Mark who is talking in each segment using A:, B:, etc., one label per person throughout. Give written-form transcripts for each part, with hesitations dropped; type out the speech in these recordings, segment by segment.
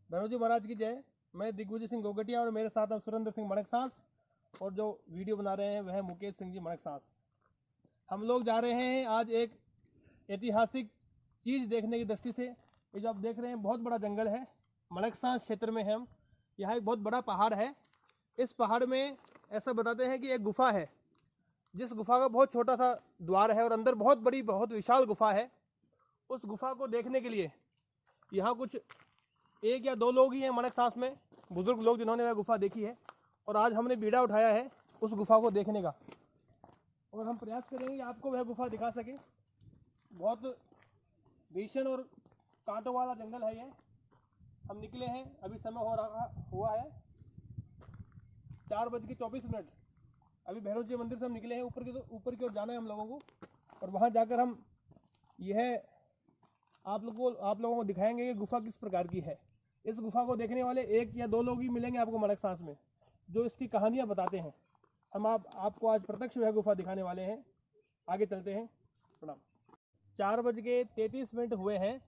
A: भैरव जी महाराज की जय। मैं दिग्विजय सिंह गोगटिया और मेरे साथ अब सुरेंद्र सिंह मणकसास, और जो वीडियो बना रहे हैं वह मुकेश सिंह जी मणकसास। हम लोग जा रहे हैं आज एक ऐतिहासिक चीज़ देखने की दृष्टि से। ये जो आप देख रहे हैं बहुत बड़ा जंगल है, मणकसास क्षेत्र में है हम। यहाँ एक बहुत बड़ा पहाड़ है। इस पहाड़ में ऐसा बताते हैं कि एक गुफा है, जिस गुफा का बहुत छोटा सा द्वार है और अंदर बहुत बड़ी बहुत विशाल गुफा है। उस गुफा को देखने के लिए यहाँ कुछ एक या दो लोग ही हैं मणकसास में, बुजुर्ग लोग, जिन्होंने वह गुफा देखी है। और आज हमने बीड़ा उठाया है उस गुफा को देखने का, और हम प्रयास करेंगे कि आपको वह गुफा दिखा सके। बहुत भीषण और कांटों वाला जंगल है ये। हम निकले हैं, अभी समय हुआ है 4:24। अभी भैरव जी मंदिर से हम निकले हैं। ऊपर की ओर जाना है हम लोगों को, और वहाँ जाकर हम यह आप लोगों को दिखाएंगे कि गुफा किस प्रकार की है। इस गुफा को देखने वाले एक या दो लोग ही मिलेंगे आपको मणकसास में, जो इसकी कहानियाँ बताते हैं। हम आपको आज प्रत्यक्ष वह गुफा दिखाने वाले हैं। आगे चलते हैं। प्रणाम। 4:33 हुए हैं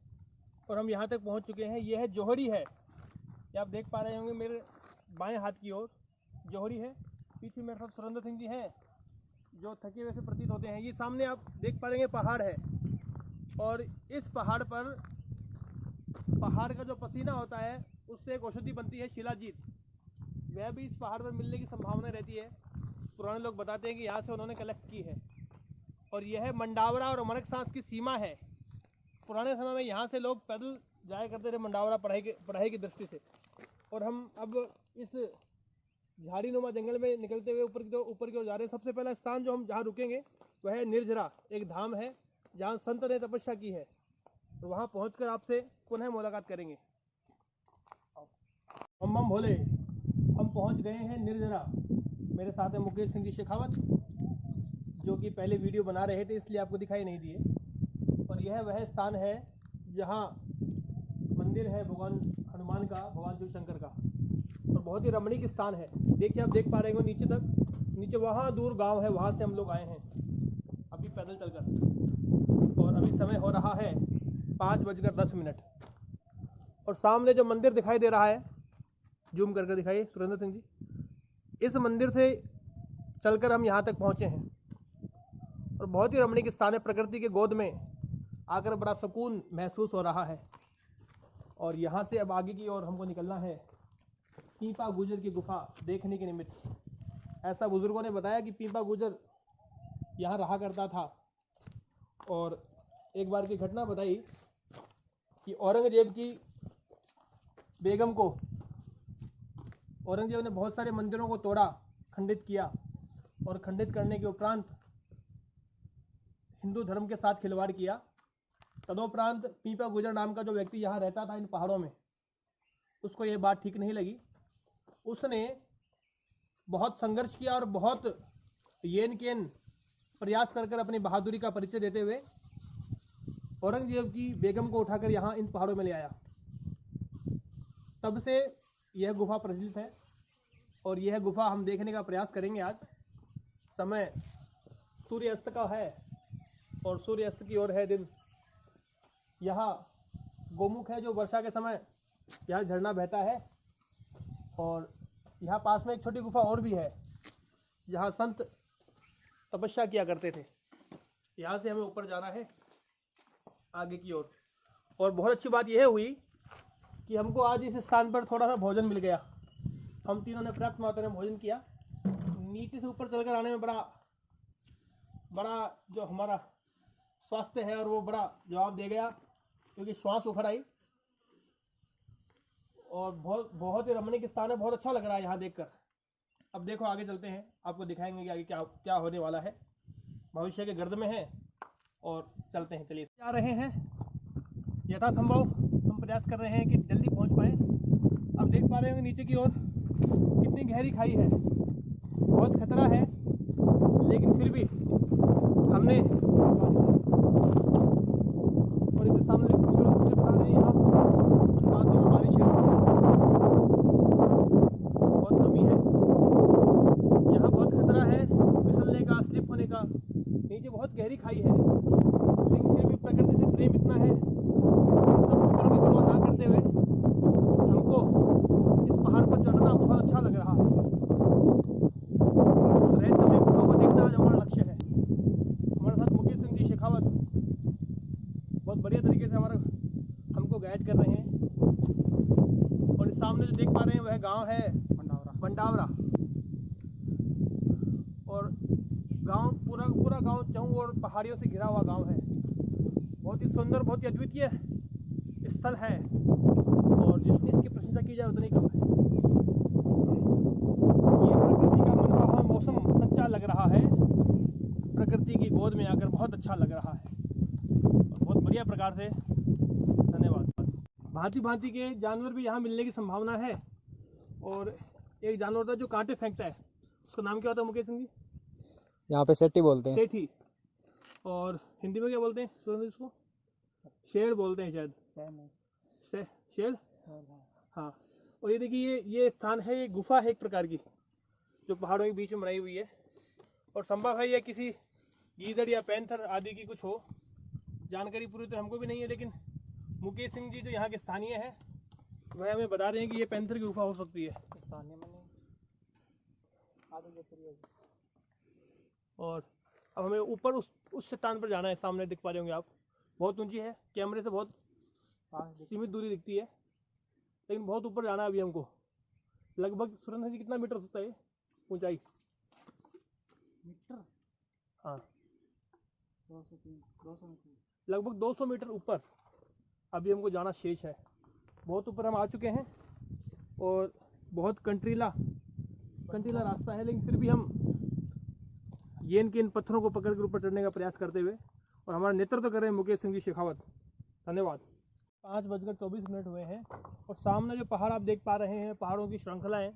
A: और हम यहाँ तक पहुँच चुके हैं। यह है जोहड़ी है, ये आप देख पा रहे होंगे मेरे बाएं हाथ की ओर जोहड़ी है। पीछे मेरे साथ सुरेंद्र सिंह जी हैं, जो थके हुए से प्रतीत होते हैं। ये सामने आप देख पा रहे हैं पहाड़ है, और इस पहाड़ पर पहाड़ का जो पसीना होता है उससे एक औषधि बनती है, शिलाजीत। वह भी इस पहाड़ पर मिलने की संभावना रहती है। पुराने लोग बताते हैं कि यहाँ से उन्होंने कलेक्ट की है। और यह मंडावरा और मणकसास की सीमा है। पुराने समय में यहाँ से लोग पैदल जाया करते थे मंडावरा पढ़ाई की दृष्टि से। और हम अब इस झाड़ी नुमा जंगल में निकलते हुए ऊपर की ओर जा रहे हैं। सबसे पहला स्थान जो हम जहाँ रुकेंगे वह है निर्जरा, एक धाम है जहाँ संत ने तपस्या की है। तो वहाँ पहुँचकर आपसे पुनः मुलाकात करेंगे। बम बम भोले। हम पहुँच गए हैं निर्जरा। मेरे साथ है मुकेश सिंह जी शेखावत, जो कि पहले वीडियो बना रहे थे इसलिए आपको दिखाई नहीं दिए। और यह वह स्थान है जहाँ मंदिर है भगवान हनुमान का, भगवान शिव शंकर का, और बहुत ही रमणीक स्थान है। देखिए, आप देख पा रहे हो नीचे तक, नीचे वहाँ दूर गांव है, वहाँ से हम लोग आए हैं अभी पैदल चलकर। और अभी समय हो रहा है 5:10। और सामने जो मंदिर दिखाई दे रहा है, जूम करके दिखाइए सुरेंद्र सिंह जी, इस मंदिर से चलकर हम यहाँ तक पहुँचे हैं। और बहुत ही रमणीक स्थान है, प्रकृति के गोद में आकर बड़ा सुकून महसूस हो रहा है। और यहाँ से अब आगे की ओर हमको निकलना है पीपा गुजर की गुफा देखने के निमित्त। ऐसा बुजुर्गों ने बताया कि पीपा गुजर यहाँ रहा करता था। और एक बार की घटना बताई कि औरंगजेब की बेगम को औरंगजेब ने बहुत सारे मंदिरों को तोड़ा, खंडित किया, और खंडित करने के उपरांत हिंदू धर्म के साथ खिलवाड़ किया। तदोपरांत पीपा गुजर नाम का जो व्यक्ति यहाँ रहता था इन पहाड़ों में, उसको ये बात ठीक नहीं लगी। उसने बहुत संघर्ष किया और बहुत येन केन प्रयास कर अपनी बहादुरी का परिचय देते हुए औरंगजेब की बेगम को उठाकर यहाँ इन पहाड़ों में ले आया। तब से यह गुफा प्रचलित है, और यह गुफा हम देखने का प्रयास करेंगे आज। समय सूर्यास्त का है और सूर्यास्त की ओर है दिन। यहाँ गोमुख है, जो वर्षा के समय यहाँ झरना बहता है। और यहाँ पास में एक छोटी गुफा और भी है, जहाँ संत तपस्या किया करते थे। यहाँ से हमें ऊपर जाना है आगे की ओर। और बहुत अच्छी बात यह हुई कि हमको आज इस स्थान पर थोड़ा सा भोजन मिल गया। हम तीनों ने पर्याप्त मात्रा में भोजन किया। नीचे से ऊपर चलकर आने में बड़ा जो हमारा स्वास्थ्य है और वो बड़ा जवाब दे गया, क्योंकि श्वास उखड़ आई। और बहुत ही रमणीक स्थान है, बहुत अच्छा लग रहा है यहाँ देखकर। अब देखो आगे चलते हैं, आपको दिखाएंगे कि आगे क्या होने वाला है। भविष्य के गर्द में है, और चलते हैं। चलिए, जा रहे हैं यथासंभव हम प्रयास कर रहे हैं कि जल्दी पहुँच पाए। अब देख पा रहे होंगे नीचे की ओर कितनी गहरी खाई है, बहुत खतरा है, लेकिन फिर भी हमने और इधर सामने मुझे बता रहे हैं यहाँ बातों में बारिश है, बहुत नमी है, यहाँ बहुत खतरा है फिसलने का, स्लिप होने का। नीचे बहुत गहरी खाई है, लेकिन फिर भी प्रकृति से प्रेम इतना है, इन सब खतरों की परवाह ना करते हुए हमको पा रहे हैं वह गांव है बंडावरा। और गांव पूरा गांव चारों ओर पहाड़ियों से घिरा हुआ गांव है। बहुत ही सुंदर, बहुत ही अद्वितीय स्थल है और जितनी इसकी प्रशंसा की जाए उतनी कम है। ये प्रकृति का मनमोहक मौसम सच्चा लग रहा है। प्रकृति की गोद में आकर बहुत अच्छा लग रहा है और बहुत बढ़िया प्रकार से। धन्यवाद। भांति भांति के जानवर भी यहाँ मिलने की संभावना है। और एक जानवर था जो कांटे फेंकता है, उसका नाम क्या होता है मुकेश सिंह जी?
B: यहाँ पे सेठी बोलते हैं।
A: सेठी। और हिंदी में क्या बोलते हैं सुरेंद्र इसको? शेर बोलते हैं शायद। शेर। हाँ। और ये देखिए ये स्थान है, ये गुफा है एक प्रकार की जो पहाड़ों के बीच में बनाई हुई है। और संभव है ये किसी गीदड़ या पैंथर आदि की कुछ हो। जानकारी पूरी तरह हमको भी नहीं है, लेकिन मुकेश सिंह जी जो यहाँ के स्थानीय हैं वह हमें बता रहे हैं कि ये पैंथर की गुफा हो सकती है। स्थानीय में और अब हमें ऊपर उस चट्टान पर जाना है। सामने दिख पा रहे होंगे आप, बहुत ऊंची है, कैमरे से बहुत सीमित दूरी दिखती है, लेकिन बहुत ऊपर जाना है अभी हमको। लगभग सुरेंद्र जी कितना मीटर हो सकता है ऊंचाई? मीटर? हाँ, 200 मीटर, लगभग 200 मीटर ऊपर अभी हमको जाना शेष है। बहुत ऊपर हम आ चुके हैं और बहुत कंट्रीला रास्ता है, लेकिन फिर भी हम येन के इन पत्थरों को पकड़ कर ऊपर चढ़ने का प्रयास करते हुए, और हमारा नेतृत्व कर रहे हैं मुकेश सिंह जी शेखावत। धन्यवाद। 5:24 हुए हैं और सामने जो पहाड़ आप देख पा रहे हैं, पहाड़ों की श्रृंखला है।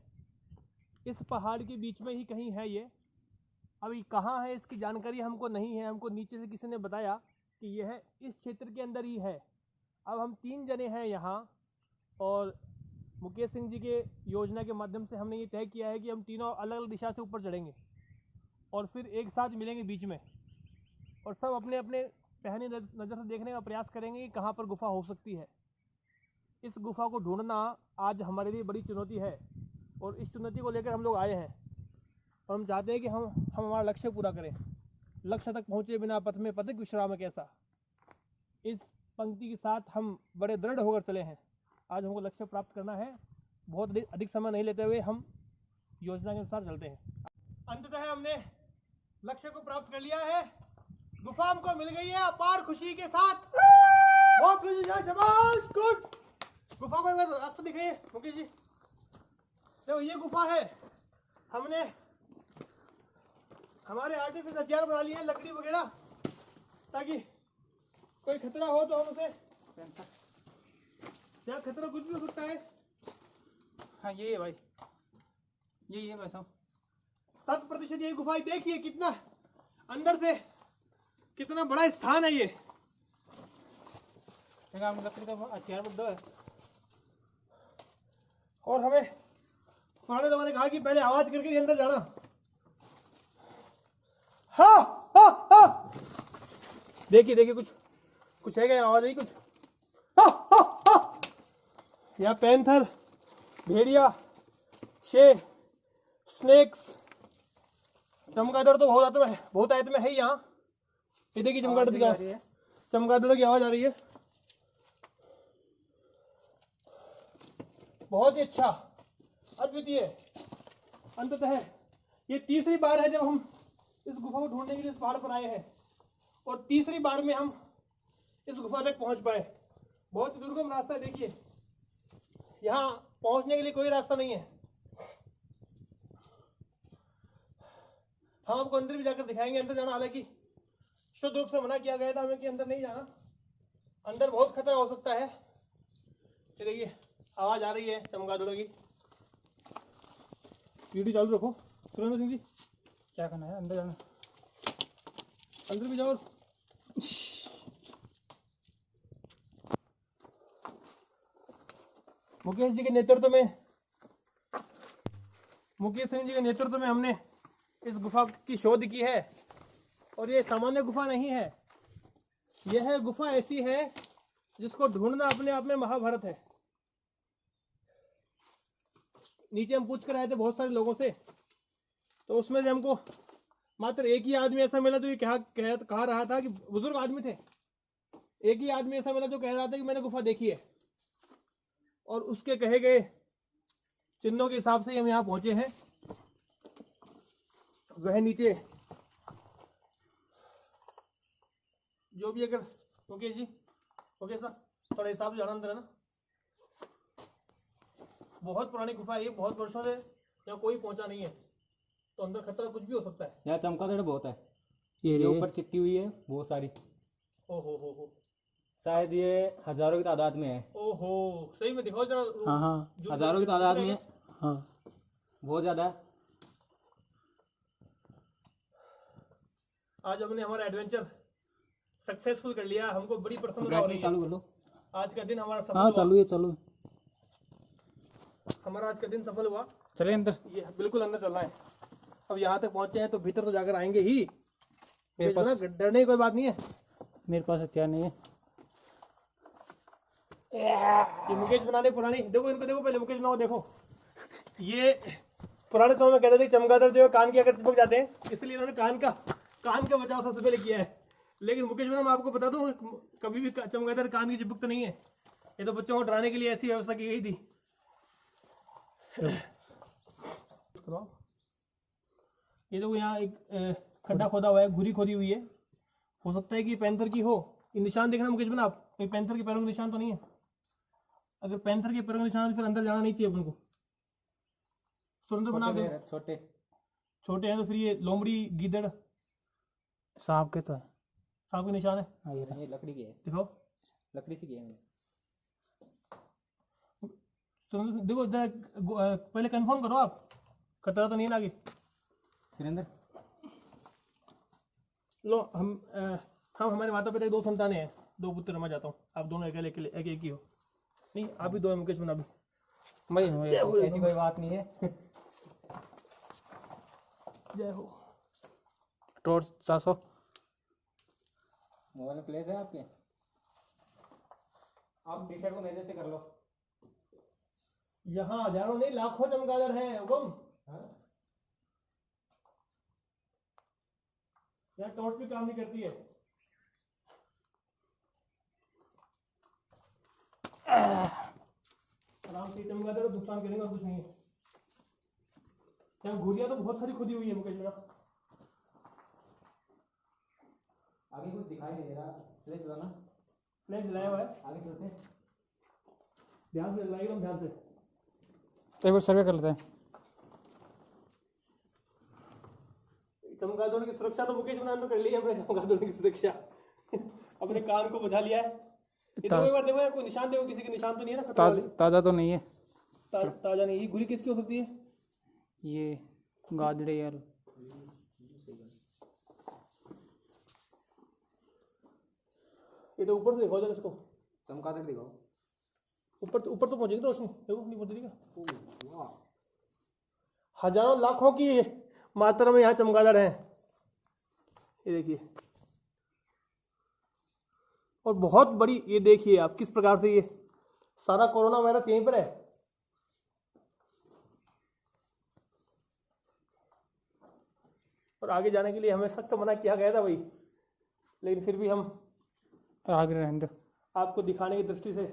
A: इस पहाड़ के बीच में ही कहीं है ये। अभी कहाँ है इसकी जानकारी हमको नहीं है। हमको नीचे से किसी ने बताया कि यह इस क्षेत्र के अंदर ही है। अब हम 3 जने हैं यहाँ और मुकेश सिंह जी के योजना के माध्यम से हमने ये तय किया है कि हम तीनों अलग अलग दिशा से ऊपर चढ़ेंगे और फिर एक साथ मिलेंगे बीच में, और सब अपने अपने पहनी नज़र से देखने का प्रयास करेंगे कि कहाँ पर गुफा हो सकती है। इस गुफा को ढूंढना आज हमारे लिए बड़ी चुनौती है और इस चुनौती को लेकर हम लोग आए हैं और हम चाहते हैं कि हम हमारा लक्ष्य पूरा करें। लक्ष्य तक पहुँचे बिना पथ में पथिक विश्राम कैसा, इस पंक्ति के साथ हम बड़े दृढ़ होकर चले हैं। आज हमको लक्ष्य प्राप्त करना है। बहुत अधिक समय नहीं लेते हुए हम योजना के अनुसार चलते हैं। अंततः हमने लक्ष्य को प्राप्त कर लिया है। गुफा हमको मिल गई है अपार खुशी के साथ। बहुत खुशी है, शाबाश, गुड। गुफा को रास्ता दिखाइए मुकेश जी। देखो ये गुफा है। हमने हमारे आर्टिफिशियल हथियार बना लिए, लकड़ी वगैरह, ताकि कोई खतरा हो तो हम उसे, क्या खतरा कुछ भी हो सकता है। हाँ ये है भाई, यही है भाई साहब। 100% यही गुफा। देखिए कितना अंदर से कितना बड़ा स्थान है ये। लकड़ी का हथियार बड़ा है। और हमें पुराने लोगों ने कहा कि पहले आवाज करके अंदर जाना। हाँ हाँ हाँ, देखिए देखिए कुछ है क्या? आवाज आई कुछ? हाँ हाँ हाँ, यहाँ पैंथर, भेड़िया, शेर, स्नेक्स, चमगादड़ तो बहुत आयत में है यहाँ। ये देखिए चमगादड़ की आवाज आ रही है। बहुत ही अच्छा, अद्वितीय। अंततः ये तीसरी बार है जब हम इस गुफा को ढूंढने के लिए इस पहाड़ पर आए हैं और तीसरी बार में हम इस गुफा तक पहुंच पाए। बहुत दुर्गम रास्ता है। देखिए यहाँ पहुंचने के लिए कोई रास्ता नहीं है। हम आपको अंदर भी जाकर दिखाएंगे। अंदर जाना हालांकि शुद्ध रूप से मना किया गया था हमें कि अंदर नहीं जाना। अंदर बहुत खतरा हो सकता है। देखिए आवाज आ रही है चमगादड़ों की। वीडियो चालू रखो सुरेंद्र सिंह जी। क्या करना है? अंदर जाना, अंदर भी जाओ। मुकेश सिंह जी के नेतृत्व में हमने इस गुफा की शोध की है और ये सामान्य गुफा नहीं है। यह गुफा ऐसी है जिसको ढूंढना अपने आप में महाभारत है। नीचे हम पूछ कर आए थे बहुत सारे लोगों से, तो उसमें से हमको मात्र एक ही आदमी ऐसा मिला जो ये कहा रहा था कि बुजुर्ग आदमी थे। एक ही आदमी ऐसा मिला जो कह रहा था कि मैंने गुफा देखी है और उसके कहे गए चिन्हों के हिसाब से हम यहाँ पहुंचे हैं। वह नीचे जो भी, अगर ओके जी, ओके सर, थोड़ा हिसाब से जाना अंदर है ना। बहुत पुरानी गुफा है ये, बहुत वर्षों से यहाँ कोई पहुंचा नहीं है, तो अंदर खतरा कुछ भी हो सकता है।
B: यहाँ चमगादड़ बहुत है, ये ऊपर चिपकी हुई है बहुत सारी।
A: हो
B: शायद ये हजारों की तादाद में है।
A: ओहो, सही में दिखाओ जरा।
B: हाँ हाँ, हजारों की तादाद में है। हाँ, बहुत ज्यादा है।
A: आज हमने हमारा एडवेंचर सक्सेसफुल कर लिया, हमको बड़ी प्रसन्नता हो रही है।
B: चालू कर लो।
A: आज का दिन हमारा सफल
B: हाँ
A: हुआ।
B: चालू है, चालू।
A: हमारा आज का दिन सफल हुआ।
B: चले अंदर,
A: ये बिल्कुल अंदर चलना है। अब यहाँ तक पहुँचे हैं तो भीतर तो जाकर आएंगे ही।
B: मेरे पास
A: डरने की कोई बात नहीं है।
B: मेरे पास हथियार नहीं है।
A: ये मुकेश बनाने पुरानी, देखो इनको, देखो पहले मुकेश बनाओ, देखो ये पुराने समय में कहते थे चमगादड़ जो है कान के अगर चिपक जाते हैं, इसलिए इन्होंने कान का बचाव सबसे पहले किया है। लेकिन मुकेश बना, मैं आपको बता दूं, कभी भी चमगादड़ कान की चिपकते नहीं है। ये तो बच्चों को डराने के लिए ऐसी व्यवस्था की गई थी। ये देखो यहाँ एक खड्डा खोदा हुआ है, घुरी खोदी हुई है। हो सकता है कि पैंथर की हो। ये निशान देखना मुकेश बना, आप कोई पैंथर के पैरों का निशान तो नहीं है। अगर पैंथर के पैरों का निशान, फिर अंदर जाना नहीं चाहिए अपन को। सुरेंद्र बना दो,
B: छोटे
A: छोटे हैं तो फिर ये लोमड़ी, गीदड़,
B: सांप के तो है।
A: सांप के निशान है।
B: हाँ, ये लकड़ी की है,
A: दिखाओ,
B: लकड़ी से की है।
A: सुरेंद्र देखो इधर, पहले कंफर्म करो आप, खतरा तो नहीं है ना आगे।
B: सुरेंद्र
A: लो, हम हमारे माता पिता की 2 संतानें हैं, 2 पुत्र। मैं जाता हूँ, आप दोनों अकेले अकेले एक ही हो। नहीं, आप भी 2 है मुकेश बना भी।
B: भाई ऐसी कोई बात नहीं है।
A: जय हो।
B: टॉर्च 400 मोबाइल में प्लेस है आपके? आप टी शर्ट को मेरे से कर लो।
A: यहाँ हजारों नहीं लाखों चमगादड़ हैं हुकुम। यहाँ टॉर्च भी काम नहीं करती है। आराम से चमगादड़ नुकसान करेंगे और कुछ नहीं है। यहाँ घुरियां तो बहुत सारी खुदी हुई है मुकेश मेरा।
B: आगे कुछ दिखाई नहीं दे रहा, फ्लैश जलाना।
A: फ्लैश जलाया हुआ है,
B: आगे चलते हैं,
A: ध्यान से जलाइए, ध्यान से।
B: तो एक बार सर्वे कर लेते हैं।
A: चमगादड़ की सुरक्षा तो मुकेश बना कर ली है अपने, चमगादड़ की सुरक्षा अपने कान को बचा लिया है। ये तो एक बार देखो, कोई निशान देखो, किसी के निशान तो नहीं है ना?
B: ताजा तो नहीं है।
A: ताजा नहीं। ये घुरी किसकी हो सकती है?
B: ये गादड़े यार।
A: ये तो ऊपर से देखो जरा इसको,
B: चमगादड़ दिखाओ।
A: ऊपर तो पहुंचेगी रोशनी, देखो नहीं पहुंचेगी क्या? हजारों लाखों की मात्रा में यहाँ चमगादड़ हैं, ये देखिए। और बहुत बड़ी, ये देखिए आप किस प्रकार से ये सारा कोरोना वायरस यहीं पर है। और आगे जाने के लिए हमें सख्त मना किया गया था भाई, लेकिन फिर भी हम
B: आगे रहने दो,
A: आपको दिखाने की दृष्टि से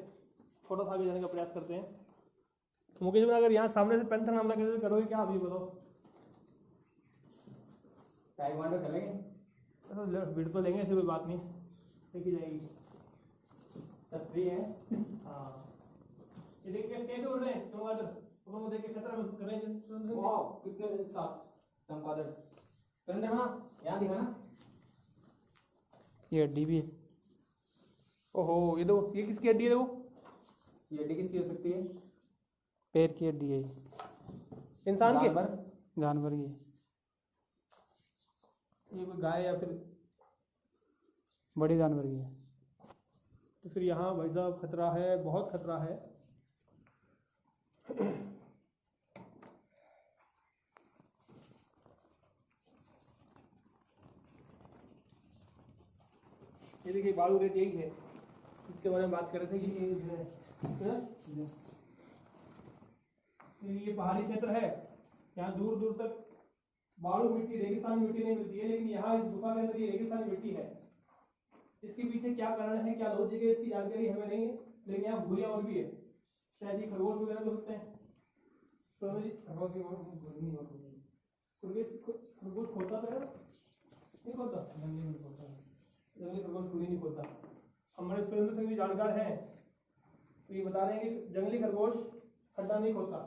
A: थोड़ा सा आगे जाने का प्रयास करते हैं। तो मुकेश भाई, अगर यहाँ सामने से पैंथर हमला कैसे करोगे क्या आप ये बताओ?
B: टाइगवांडो खेलेंगे,
A: भीड़ तो लेंगे, ऐसी कोई बात नहीं, देखी जाएगी।
B: सब फ्री है।
A: हाँ, ये देखिए कैसे उड़ रहे हैं चमगादड़, उनको देख के खतरा महसूस कर रहे हैं।
B: वाह, कितने साफ चमगादड़। सुरेंद्र बना, यहाँ दिखाना। ये हड्डी भी है।
A: ओहो, ये दो, ये किसकी हड्डी है? देखो,
B: ये हड्डी किसकी हो सकती है? पैर की हड्डी है।
A: इंसान की?
B: जानवर की।
A: ये कोई गाय या फिर
B: बड़ी जानवर की है।
A: तो फिर यहाँ भाई साहब खतरा है, बहुत खतरा है। ये देखिए बालू रेत यही है, इसके बारे में बात कर रहे थे कि ये जो है ये पहाड़ी क्षेत्र है, यहाँ दूर दूर तक बालू मिट्टी, रेगिस्तानी मिट्टी नहीं मिलती है, लेकिन यहाँ इस गुफा के अंदर ये रेगिस्तानी मिट्टी है। इसके पीछे क्या कारण है, क्या लॉजिक है, इसकी जानकारी हमें नहीं है, लेकिन यहाँ भूरिया और भी है, शायद ये खरगोश वगैरह हो सकते हैं। सोनू जी खरगोश खोता तो है नहीं खोता, जंगली खरगोश पूरी नहीं खोता। हमारे सुरेंद्र सिंह जी जानकार हैं, तो ये बता रहे हैं कि जंगली खरगोश खड्डा नहीं खोता,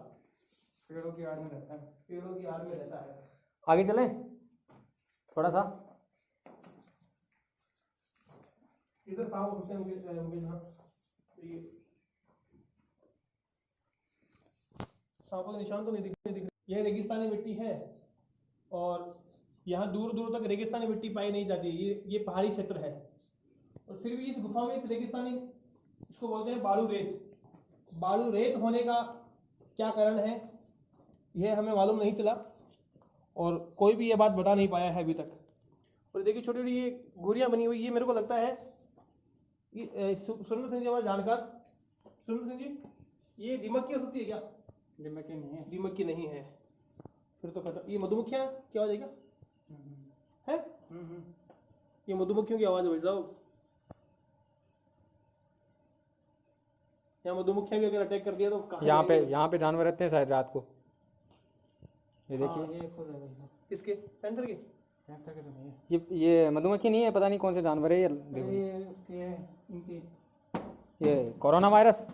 A: पेड़ों की आड़ में रहता है, पेड़ों की आड़ में रहता है।
B: आगे चलें थोड़ा सा।
A: इधर कहाँ हो सकते हैं मुकेश? हाँ तो ये सांपों के निशान तो नहीं दिख रहे। यह रेगिस्तानी मिट्टी है और यहाँ दूर दूर तक रेगिस्तानी मिट्टी पाई नहीं जाती। ये पहाड़ी क्षेत्र है और फिर भी इस गुफा में इस रेगिस्तानी, इसको बोलते हैं बालू रेत। बालू रेत होने का क्या कारण है यह हमें मालूम नहीं चला और कोई भी ये बात बता नहीं पाया है अभी तक। और देखिए छोटी छोटी ये घुरियाँ बनी हुई, ये मेरे को लगता है सुरेंद्र सिंह जी हमारे जानकार, सुरेंद्र सिंह जी ये दीमक की होती है क्या?
B: दीमक की नहीं है।
A: दीमक की नहीं है, फिर तो खत्म। ये मधुमक्खियाँ क्या हो जाएगा है? ये मधुमक्खियों की आवाज है भाई साहब। यहाँ मधुमक्खियाँ भी अगर अटैक कर दिया तो कहाँ
B: यहाँ पे जानवर रहते हैं शायद रात को। ये देखिए
A: ये किसके? पैंथर के?
B: पैंथर के तो नहीं है। ये मधुमक्खी नहीं है, पता नहीं कौन से जानवर है ये। ये कोरोना वायरस।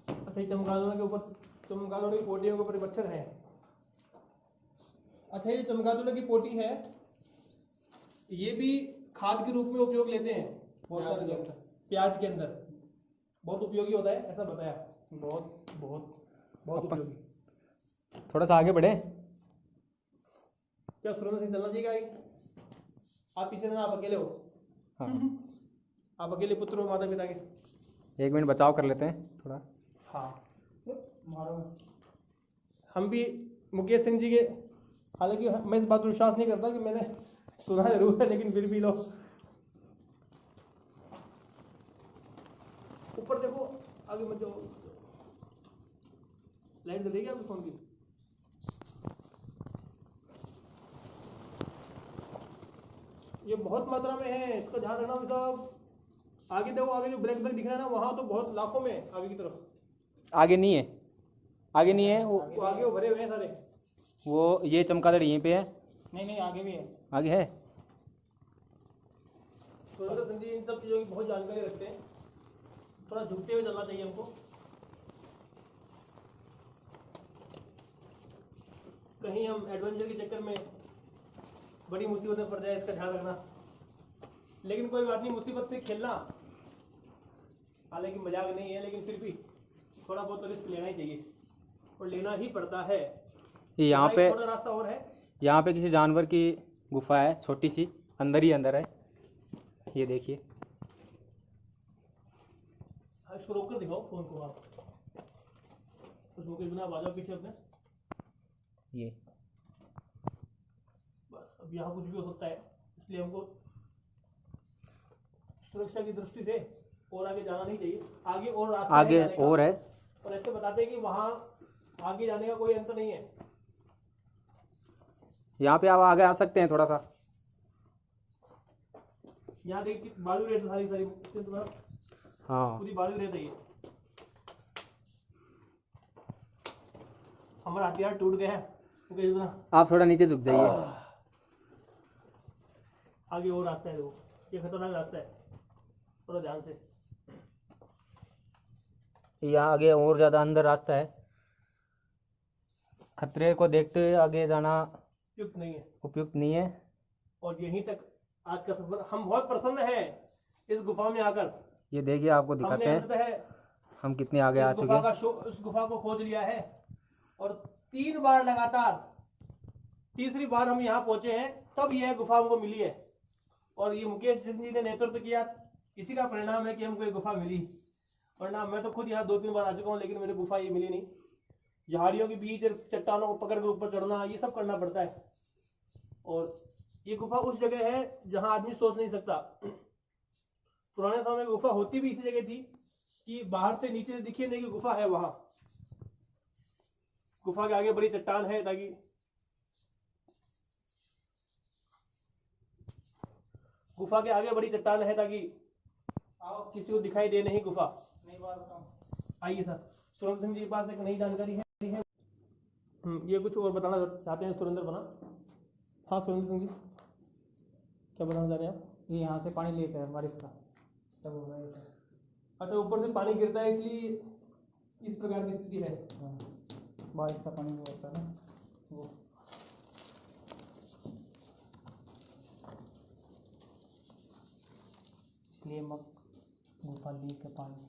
A: अच्छा, चमगादड़ों के ऊपर, चमगादड़ों की पोटियों के ऊपर मच्छर है। अच्छा, ये चमगादड़ों की पोटी है, ये भी खाद के रूप में उपयोग लेते हैं बहुत सारे लोग। प्याज के अंदर बहुत उपयोगी होता है ऐसा बताया। बहुत बहुत बहुत उपयोगी।
B: थोड़ा सा आगे बढ़े।
A: क्या सुरेंद्र सिंह चलना चाहिए आगे? आप पीछे ना, आप अकेले हो।
B: हाँ
A: आप अकेले पुत्र हो माता पिता के।
B: 1 मिनट बचाव कर लेते हैं थोड़ा।
A: हाँ मारो। हम भी मुकेश सिंह जी के, हालांकि मैं इस बात पर विश्वास नहीं करता कि मैंने सुना जरूर है, लेकिन फिर भी लो ऊपर देखो, आगे मत जाओ। लाइट जलेगी आपके फोन की? ये बहुत मात्रा में है, इसका ध्यान रखना साहब। आगे देखो, आगे जो ब्लैक ब्लैक दिख रहा है ना, वहाँ तो बहुत लाखों में आगे की तरफ।
B: आगे नहीं है, आगे नहीं है वो
A: आगे वो भरे हुए हैं सारे।
B: वो ये चमगादड़ यहीं पे है।
A: नहीं आगे भी है।
B: आगे है।
A: सुरेंद्र सिंह जी इन सब चीज़ों की बहुत जानकारी रखते हैं, थोड़ा झुकते हुए चलना चाहिए हमको। कहीं हम एडवेंचर के चक्कर में बड़ी मुसीबत में पड़ जाए, इसका ध्यान रखना। लेकिन कोई बात नहीं, मुसीबत से खेलना हालांकि मजाक नहीं है, लेकिन फिर भी थोड़ा बहुत तो रिस्क लेना ही चाहिए और लेना ही पड़ता है।
B: यहाँ पे
A: थोड़ा रास्ता और है।
B: यहाँ पे किसी जानवर की गुफा है, छोटी सी, अंदर ही अंदर है। ये देखिए,
A: इसको रोक कर दिखाओ फोन को आप, उसको के बिना आवाज पीछे अपने।
B: ये
A: बस अब यहाँ कुछ भी हो सकता है, इसलिए हमको सुरक्षा की दृष्टि से और आगे जाना नहीं चाहिए। आगे और रास्ता
B: आगे और है,
A: और ऐसे बताते हैं कि वहाँ आगे जाने का कोई अंत नहीं है।
B: यहाँ पे आप आगे आ सकते हैं थोड़ा सा।
A: यहाँ देखिए बालू रेत सारी सारी
B: हाँ
A: पूरी बालू रेत है ये। हमारा हथियार टूट गया है।
B: आप थोड़ा नीचे झुक जाइए।
A: आगे और रास्ता है, वो ये खतरनाक रास्ता है, थोड़ा ध्यान से।
B: यहाँ आगे और ज़्यादा अंदर रास्ता है। खतरे को देखते हुए आगे जाना उपयुक्त नहीं है।
A: और यहीं तक आज का सफर। हम बहुत प्रसन्न हैं इस गुफा में आकर।
B: ये देखिए, आपको दिखाते हैं हम कितने आगे आ चुके हैं।
A: इस गुफा को खोज लिया है और 3 बार लगातार, तीसरी बार हम यहाँ पहुंचे हैं, तब यह गुफा हमको मिली है। और ये मुकेश सिंह जी ने नेतृत्व किया, इसी का परिणाम है कि हमको ये गुफा मिली। वरना मैं तो खुद यहाँ 2-3 बार आ चुका हूँ, लेकिन मेरी गुफा ये मिली नहीं। झाड़ियों के बीच चट्टानों को पकड़ कर ऊपर चढ़ना, ये सब करना पड़ता है। और ये गुफा उस जगह है जहाँ आदमी सोच नहीं सकता। पुराने समय में गुफा होती भी इसी जगह थी कि बाहर से नीचे से दिखे नहीं कि गुफा है वहां। गुफा के आगे बड़ी चट्टान है ताकि किसी को दिखाई दे नहीं गुफा। आइए सर, सुरेंद्र सिंह जी के पास एक नई जानकारी है। ये कुछ और बताना चाहते हैं सुरेंद्र बना। हाँ सुरेंद्र सिंह जी, क्या बताना चाह रहे हैं आप?
B: ये यहाँ से पानी लेते हैं बारिश का, तब हो रहा है।
A: अच्छा, ऊपर से पानी गिरता है इसलिए इस प्रकार की स्थिति है।
B: बारिश का पानी जो होता है ना वो, इसलिए गुफा लीक है पानी।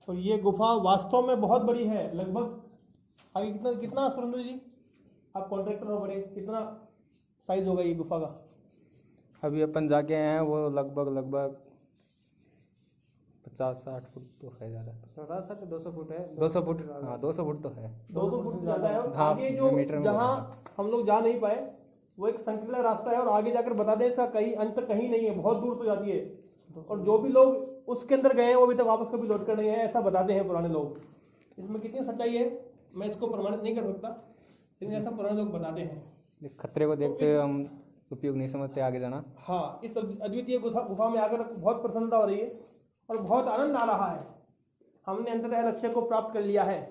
A: तो ये गुफा वास्तव में बहुत बड़ी है, लगभग आगे कितना कितना सुरेंद्र जी, आप कॉन्ट्रैक्टर हो बड़े, कितना साइज होगा ये गुफा का?
B: अभी अपन जाके आए हैं, वो लगभग 50-60 फुट तो है ज़्यादा। 200 फुट है। 200 फुट, हाँ 200 फुट तो है।
A: 200 फुट ज़्यादा है। और
B: हाँ,
A: आगे जो
B: मीटर में
A: जहाँ
B: बता
A: हम लोग जा नहीं पाए वो एक संकीर्ण रास्ता है, और आगे जाकर बता दें इसका कहीं अंत कहीं नहीं है, बहुत दूर तो जाती है। और जो भी लोग उसके अंदर गए हैं वो अभी तक वापस कभी लौट कर नहीं आए, ऐसा बताते हैं पुराने लोग। इसमें कितनी सच्चाई है मैं इसको प्रमाणित नहीं कर सकता, लेकिन ऐसा पुराने लोग बताते हैं।
B: खतरे को देखते हुए हम उपयोग नहीं समझते आगे जाना।
A: हाँ, इस अद्वितीय गुफा में आकर बहुत प्रसन्नता हो रही है और बहुत आनंद आ रहा है। हमने अंततः लक्ष्य को प्राप्त कर लिया है।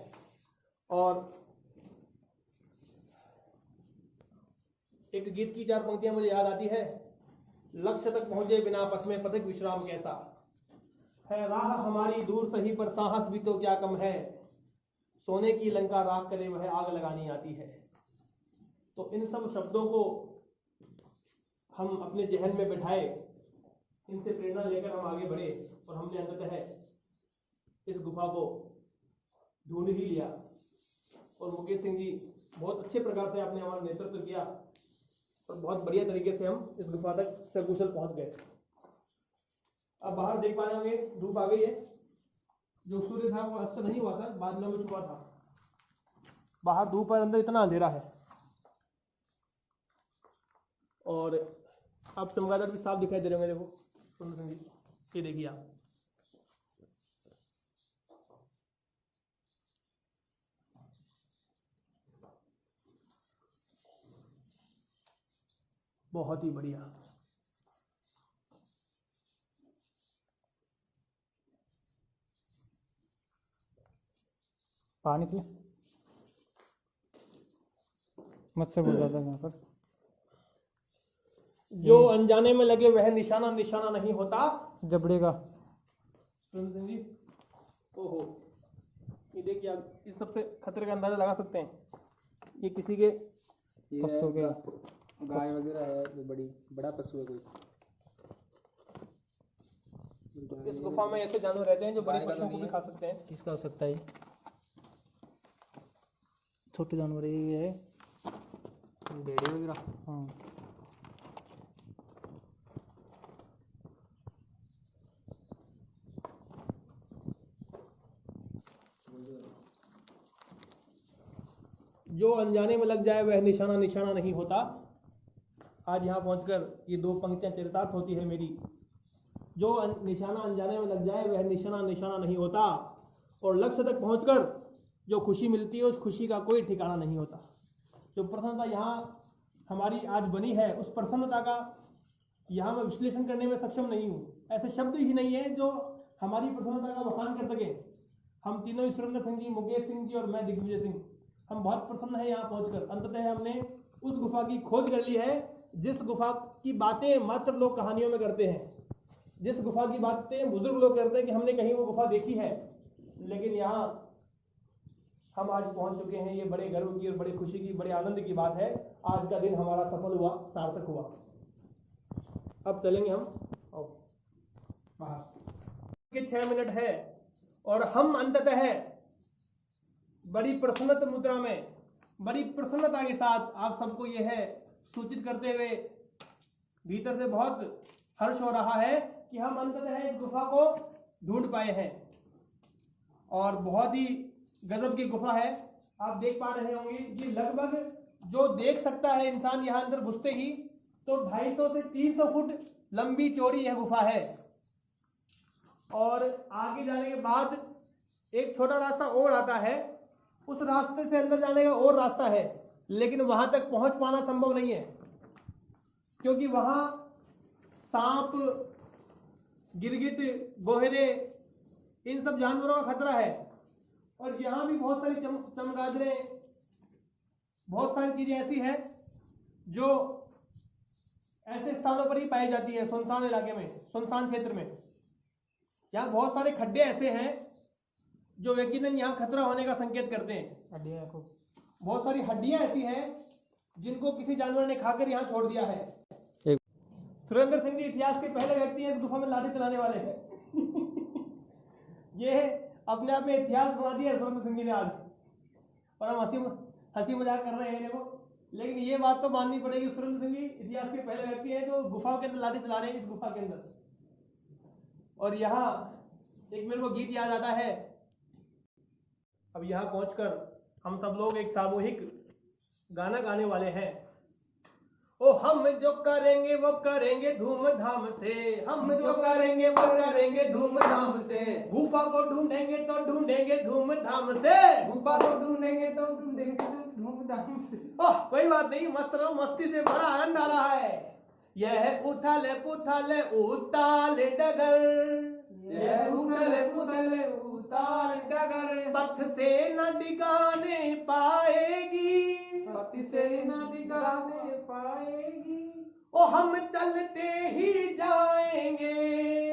A: और एक गीत की 4 पंक्तियां मुझे याद आती है। लक्ष्य तक पहुंचे बिना पथ में पथिक विश्राम कैसा है, राह हमारी दूर सही पर साहस भी तो क्या कम है, सोने की लंका राख करे वह आग लगानी आती है। तो इन सब शब्दों को हम अपने जहन में बैठाए, इनसे प्रेरणा लेकर हम आगे बढ़े, और हमने अंततः इस गुफा को ढूंढ ही लिया। और मुकेश सिंह जी बहुत अच्छे प्रकार से आपने हमारा नेतृत्व किया और बहुत बढ़िया तरीके से हम इस गुफा तक सकुशल पहुंच गए। अब बाहर देख पा रहे होंगे धूप आ गई है, जो सूर्य था वो अस्त नहीं हुआ था, बादलों में छुपा था। बाहर धूप है, अंदर इतना अंधेरा है। और अब चमगादड़ भी साफ दिखाई दे रहे होंगे, देखो सुरेंद्र सिंह जी, ये देखिए आप। बहुत ही बढ़िया।
B: पानी थी, मच्छर बहुत ज़्यादा यहाँ पर।
A: जो अनजाने में लगे वह निशाना निशाना नहीं होता,
B: जबड़े का।
A: सुरेंद्र सिंह जी, ओहो, ये देखिए आप, इस सबसे खतरे का अंदाजा लगा सकते हैं। ये किसी के
B: पशु के,
C: गाय वगैरह है, जो बड़ा पशु है कोई।
A: इस गुफा में ऐसे जानवर रहते हैं जो बड़े पशुओं को भी खा सकते हैं।
B: किसका हो सकता है? छोटे जानवर ये है, भेड़िया वगैरह। हाँ,
A: जो अनजाने में लग जाए वह निशाना निशाना नहीं होता। आज यहाँ पहुंचकर ये 2 पंक्तियां चरितार्थ होती है मेरी। जो निशाना अनजाने में लग जाए वह निशाना निशाना नहीं होता, और लक्ष्य तक पहुंचकर जो खुशी मिलती है उस खुशी का कोई ठिकाना नहीं होता। जो प्रसन्नता यहाँ हमारी आज बनी है, उस प्रसन्नता का यहाँ मैं विश्लेषण करने में सक्षम नहीं हूँ। ऐसे शब्द ही नहीं है जो हमारी प्रसन्नता का बखान कर सके। हम तीनों ही, सुरेंद्र सिंह जी, मुकेश सिंह जी और मैं दिग्विजय सिंह, हम बहुत प्रसन्न हैं यहाँ पहुंचकर। अंततः हमने उस गुफा की खोज कर ली है जिस गुफा की बातें मात्र लोग कहानियों में करते हैं, जिस गुफा की बातें बुजुर्ग लोग करते हैं कि हमने कहीं वो गुफा देखी है। लेकिन यहाँ हम आज पहुंच चुके हैं। ये बड़े गर्व की और बड़ी खुशी की, बड़े आनंद की बात है। आज का दिन हमारा सफल हुआ, सार्थक हुआ। अब चलेंगे हम बाहर। 6 मिनट है और हम अंततः बड़ी प्रसन्नता मुद्रा में, बड़ी प्रसन्नता के साथ आप सबको यह है सूचित करते हुए भीतर से बहुत हर्ष हो रहा है कि हम अंततः इस गुफा को ढूंढ पाए हैं। और बहुत ही गजब की गुफा है। आप देख पा रहे होंगे कि लगभग जो देख सकता है इंसान यहाँ अंदर घुसते ही, तो 250 से 300 फुट लंबी चौड़ी यह गुफा है। और आगे जाने के बाद एक छोटा रास्ता और आता है, उस रास्ते से अंदर जाने का और रास्ता है, लेकिन वहां तक पहुंच पाना संभव नहीं है क्योंकि वहां सांप, गिरगिट, गोहरे इन सब जानवरों का खतरा है। और यहाँ भी बहुत सारी चमगादड़ें, बहुत सारी चीजें ऐसी हैं जो ऐसे स्थानों पर ही पाई जाती है, सुनसान इलाके में, सुनसान क्षेत्र में। यहाँ बहुत सारे खड्डे ऐसे हैं जो यकीनन यहाँ खतरा होने का संकेत करते हैं। बहुत सारी हड्डियां ऐसी हैं जिनको किसी जानवर ने खाकर यहाँ छोड़ दिया है। सुरेंद्र सिंह जी इतिहास के पहले व्यक्ति हैं इस गुफा में लाठी चलाने वाले हैं। ये अपने आप में इतिहास बना दिया सुरेंद्र सिंह जी ने आज। और हम हंसी मजाक कर रहे हैं देखो, लेकिन ये बात तो माननी पड़ेगी, सुरेंद्र सिंह जी इतिहास के पहले व्यक्ति हैं जो गुफाओं के अंदर लाठी चला रहे हैं, इस गुफा के अंदर। और यहाँ एक मेरे को गीत याद आता है। अब यहाँ पहुंचकर हम सब लोग एक सामूहिक गाना गाने वाले हैं। ओ हम जो करेंगे वो करेंगे धूमधाम से, हम जो करेंगे वो करेंगे धूमधाम से, गुफा को ढूंढेंगे तो ढूंढेंगे धूमधाम से,
C: गुफा को ढूंढेंगे तो ढूंढेंगे धूमधाम से।
A: ओह कोई बात नहीं, मस्त रहो, मस्ती से बड़ा आनंद आ रहा है। यह उथल पुथल उताल डगर,
C: यह उथल पुथल उताल डगर,
A: पथ से न डिगाने पाएगी,
C: पति से न दिगाने पाएगी।
A: ओ हम चलते ही जाएंगे,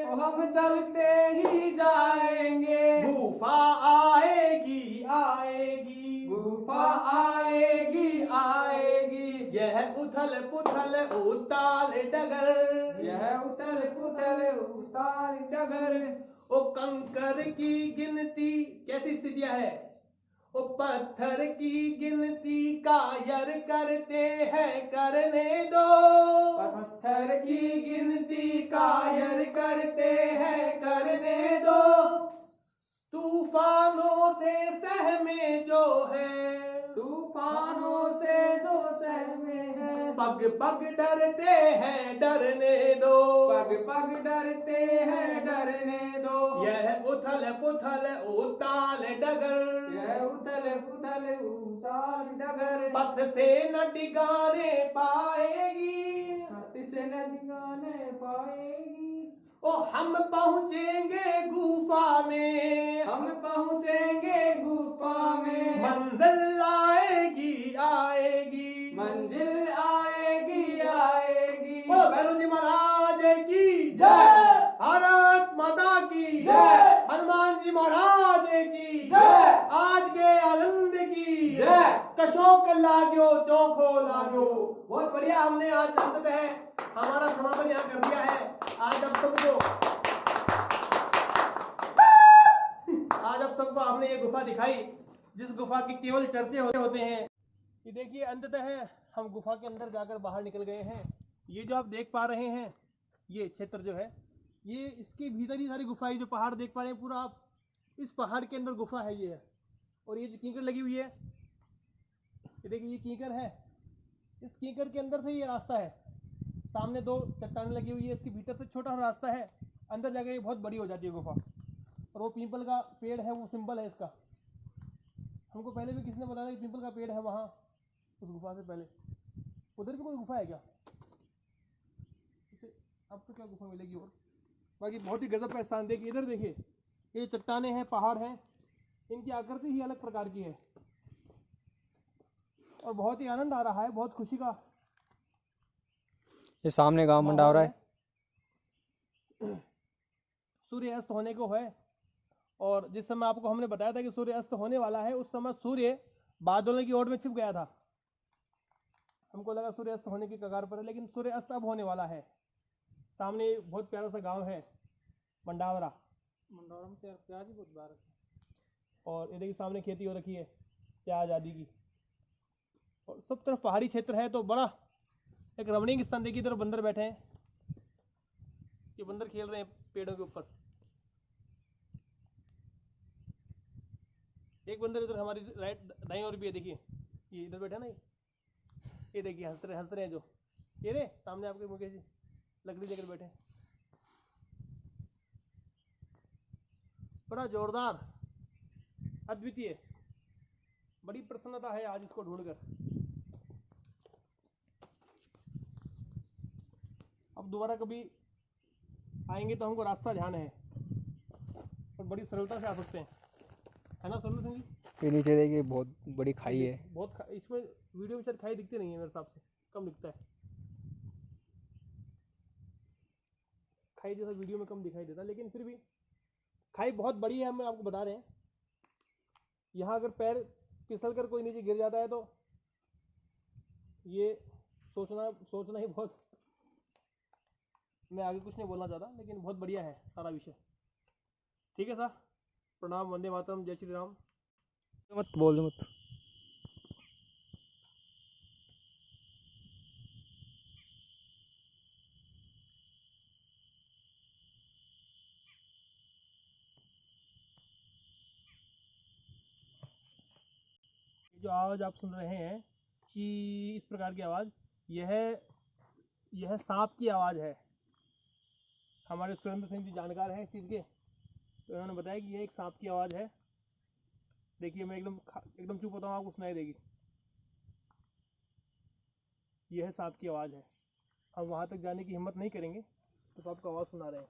C: ओ हम चलते ही जाएंगे,
A: गुफा आएगी आएगी,
C: गुफा आएगी आएगी।
A: यह उथल पुथल उताल डगर,
C: यह उथल पुथल उताल डगर,
A: ओ कंकर की गिनती, कैसी स्थितियां है, ओ पत्थर की गिनती कायर करते हैं करने दो,
C: पत्थर की
A: गिनती कायर करते हैं करने दो, तूफानों से सहमे जो है,
C: तूफानों से जो सहमे हैं,
A: पग पग डरते हैं डरने दो,
C: पग पग डरते हैं डरने दो।
A: यह उथल पुथल उताल डगर,
C: यह उथल पुथल उताल डगर,
A: पथ से न डिगाने पाएगी,
C: पति से न दिगाने पाएगी।
A: ओ हम पहुँचेंगे गुफा में,
C: हम पहुँचेंगे गुफा में,
A: मंजिल आएगी आएगी,
C: मंजिल आएगी आएगी।
A: बोलो भैरव जी महाराज की
C: जय,
A: भारत माता की
C: जय,
A: हनुमान जी महाराज की
C: जय,
A: आज के आनंद की
C: जय।
A: कशोक लाग्यो चोखो लाग्यो। बहुत बढ़िया, हमने आज अंततः हमारा समापन यहाँ कर दिया है। आज अब सबको हमने ये गुफा दिखाई, जिस गुफा की केवल चर्चे होते हैं। ये देखिए अंततः हम गुफा के अंदर जाकर बाहर निकल गए हैं। ये जो आप देख पा रहे हैं, ये क्षेत्र जो है, ये इसके भीतर ही सारी गुफाएं, जो पहाड़ देख पा रहे हैं पूरा आप, इस पहाड़ के अंदर गुफा है ये है। और ये जो कीकर लगी हुई है, ये देखिए ये कीकर है, इस कीकर के अंदर से ये रास्ता है। सामने दो चट्टानें लगी हुई है, इसके भीतर से छोटा सा रास्ता है, अंदर जाकर ये बहुत बड़ी हो जाती है गुफा। और वो पीपल का पेड़ है, वो सिंबल है इसका। हमको पहले भी किसी ने बताया कि पीपल का पेड़ है वहाँ उस गुफा से पहले। उधर भी कोई गुफा है क्या? इसे अब तो क्या गुफा मिलेगी और बाकी बहुत ही गजब का स्थान। देखिए इधर देखिए, ये चट्टानें हैं, पहाड़ हैं, इनकी आकृति ही अलग प्रकार की है और बहुत ही आनंद आ रहा है, बहुत खुशी का।
B: ये सामने गांव मंडाव रहा है,
A: सूर्य अस्त होने को है। और जिस समय आपको हमने बताया था कि सूर्य अस्त होने वाला है, उस समय सूर्य बादलों की ओर में छिप गया था। हमको लगा सूर्य अस्त होने की कगार पर है, लेकिन सूर्य अस्त अब होने वाला है। सामने बहुत प्यारा सा गांव है मंडावरा, मंडावरा में प्याज ही बहुत बार। और ये देखिए सामने खेती हो रखी है प्याज आदि की, और सब तरफ पहाड़ी क्षेत्र है, तो बड़ा एक रमणीय स्थान। देखिए इधर बंदर बैठे हैं, ये बंदर खेल रहे हैं पेड़ों के ऊपर। एक बंदर इधर हमारी राइट दाईं ओर भी है, देखिए ये इधर बैठा ना, ये देखिए हंस रहे हैं जो, ये रे सामने आपके मुकेश जी लकड़ी लेकर बैठे। बड़ा जोरदार, अद्वितीय, बड़ी प्रसन्नता है आज इसको ढूंढकर। अब दोबारा कभी आएंगे तो हमको रास्ता ध्यान है, और बड़ी सरलता से आ सकते हैं, है ना सरल सिंह जी?
B: ये नीचे देखिए बहुत बड़ी खाई है।
A: इसमें वीडियो में शायद खाई दिखती नहीं है, मेरे हिसाब से कम दिखता है। खाई जैसा वीडियो में कम दिखाई देता, लेकिन फिर भी खाई बहुत बड़ी है, हम आपको बता रहे हैं। यहाँ अगर पैर फिसल कर कोई नीचे गिर जाता है तो ये सोचना ही बहुत, मैं आगे कुछ नहीं बोलना चाहता, लेकिन बहुत बढ़िया है सारा विषय। ठीक है सर, प्रणाम, वंदे मातरम, जय श्री राम।
B: मत बोल मत।
A: जो आवाज़ आप सुन रहे हैं, ची इस प्रकार की आवाज़, यह सांप की आवाज़ है। हमारे सुरेंद्र सिंह जी जानकार हैं इस चीज़ के, तो उन्होंने बताया कि यह एक सांप की आवाज़ है। देखिए मैं एकदम चुप होता हूँ, आपको सुनाई देगी। यह सांप की आवाज़ है। हम वहाँ तक जाने की हिम्मत नहीं करेंगे, तो आपको आवाज़ सुना रहे हैं,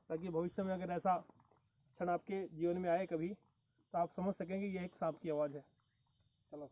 A: ताकि भविष्य में अगर ऐसा क्षण आपके जीवन में आए कभी, तो आप समझ सकेंगे यह एक सांप की आवाज़ है। चलो।